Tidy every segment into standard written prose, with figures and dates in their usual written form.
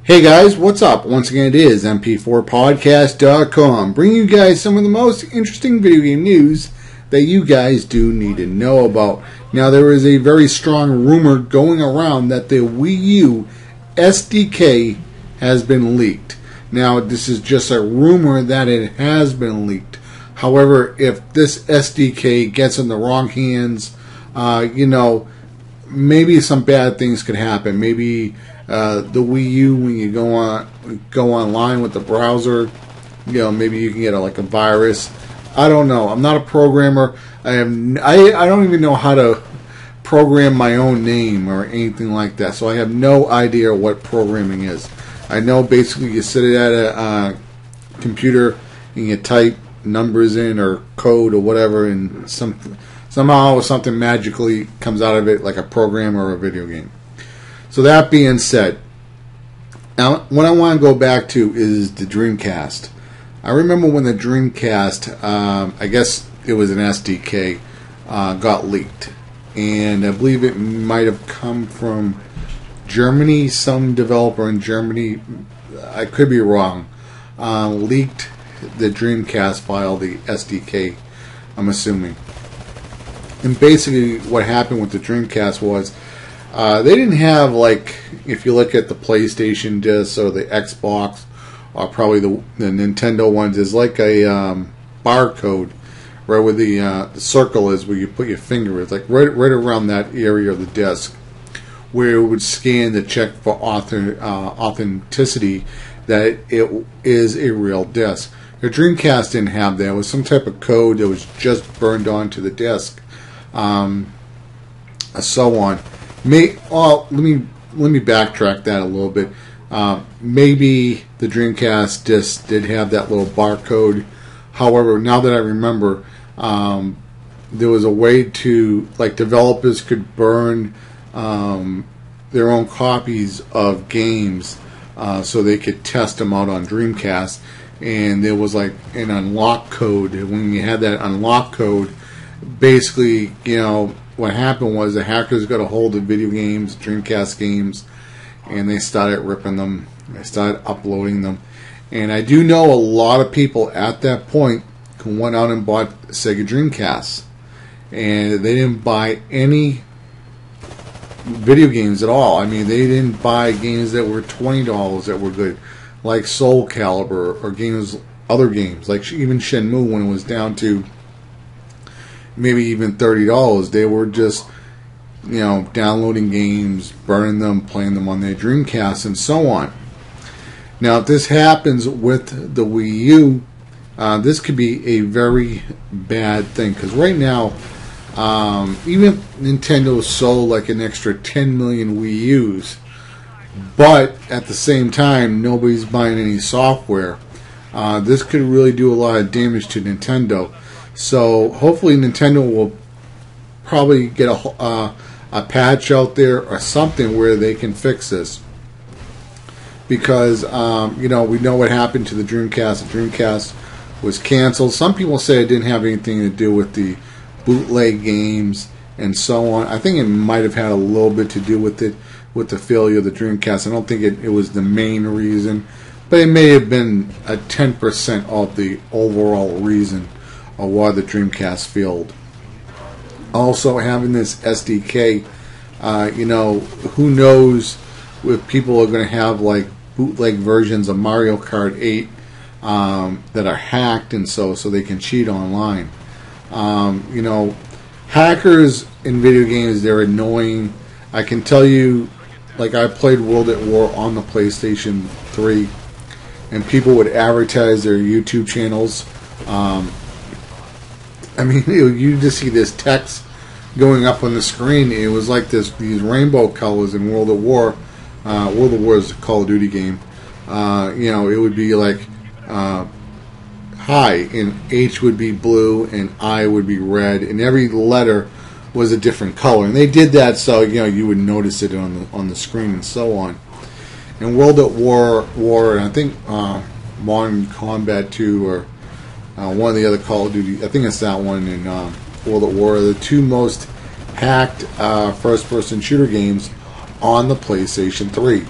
Hey guys, what's up? Once again, it is mp4podcast.com, bringing you guys some of the most interesting video game news that you guys do need to know about. Now, there is a very strong rumor going around that the Wii U SDK has been leaked. Now, this is just a rumor that it has been leaked. However, if this SDK gets in the wrong hands, maybe some bad things could happen. Maybe the Wii U, when you go online with the browser, maybe you can get a virus. I don't know. I'm not a programmer. I don't even know how to program my own name or anything like that. So I have no idea what programming is. I know basically you sit at a computer and you type numbers in or code or whatever, and somehow something magically comes out of it, like a program or a video game. So that being said, now what I want to go back to is the Dreamcast. I remember when the Dreamcast, I guess it was an SDK, got leaked. And I believe it might have come from Germany. Some developer in Germany, I could be wrong, leaked the Dreamcast file, the SDK, I'm assuming. And basically what happened with the Dreamcast was, they didn't have, if you look at the PlayStation discs or the Xbox, or probably the Nintendo ones, is like a barcode right where the circle is, where you put your finger. It's like right around that area of the disc, where it would scan to check for authenticity that it is a real disc. The Dreamcast didn't have that. It was some type of code that was just burned onto the disc, so on. Let me backtrack that a little bit. Maybe the Dreamcast disc did have that little barcode. However, now that I remember, there was a way to, developers could burn their own copies of games so they could test them out on Dreamcast. And there was an unlock code. When you had that unlock code, basically, what happened was the hackers got a hold of video games, Dreamcast games, and they started ripping them. They started uploading them. And I do know a lot of people at that point who went out and bought Sega Dreamcasts. And they didn't buy any video games at all. I mean, they didn't buy games that were $20 that were good, like Soul Calibur, or other games, like even Shenmue, when it was down to maybe even $30. They were just, downloading games, burning them, playing them on their Dreamcast, and so on. Now, if this happens with the Wii U, this could be a very bad thing, because right now, even Nintendo sold an extra 10 million Wii U's, but at the same time, nobody's buying any software. This could really do a lot of damage to Nintendo. So hopefully Nintendo will probably get a patch out there or something where they can fix this. Because, we know what happened to the Dreamcast. The Dreamcast was canceled. Some people say it didn't have anything to do with the bootleg games and so on. I think it might have had a little bit to do with it, with the failure of the Dreamcast. I don't think it was the main reason. But it may have been a 10% of the overall reason of why the Dreamcast failed. Also, having this SDK, who knows if people are going to have bootleg versions of Mario Kart 8 that are hacked and so they can cheat online. Hackers in video games, they're annoying. I can tell you, I played World at War on the PlayStation 3, and people would advertise their YouTube channels. You just see this text going up on the screen. It was like these rainbow colors in World at War. World at War is a Call of Duty game. It would be hi, and H would be blue, and I would be red, and every letter was a different color. And they did that so you would notice it on the screen and so on. And World at War, and I think Modern Combat 2 or one of the other Call of Duty, I think it's that one, in World at War, are the two most hacked first-person shooter games on the PlayStation 3.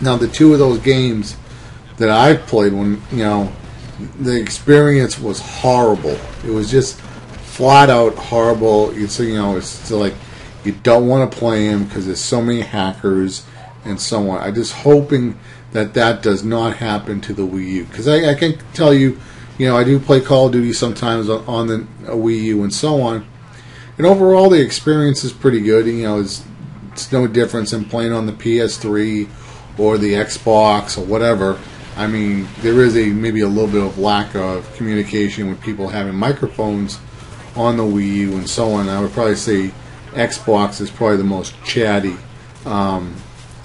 Now, the two of those games that I played, when the experience was horrible. It was just flat out horrible. It's it's like you don't want to play them because there's so many hackers and so on. I'm just hoping that does not happen to the Wii U, because I can tell you, I do play Call of Duty sometimes on the Wii U and so on, and overall the experience is pretty good. It's no difference in playing on the PS3 or the Xbox or whatever. I mean, there is maybe a little bit of lack of communication with people having microphones on the Wii U and so on. I would probably say Xbox is probably the most chatty out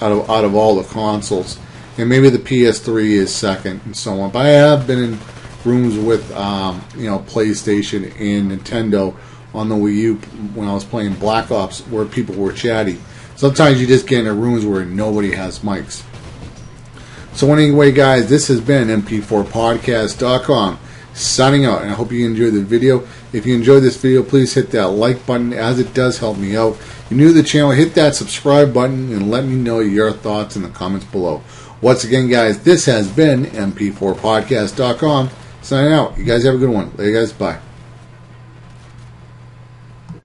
of all the consoles, and maybe the PS3 is second and so on. But I have been in rooms with PlayStation and Nintendo on the Wii U when I was playing Black Ops, where people were chatty. Sometimes you just get into rooms where nobody has mics. So anyway, guys, this has been mp4podcast.com signing out, and I hope you enjoyed the video. If you enjoyed this video, please hit that like button, as it does help me out. If you're new to the channel, hit that subscribe button and let me know your thoughts in the comments below. Once again, guys, this has been mp4podcast.com signing out. You guys have a good one. Later, guys. Bye.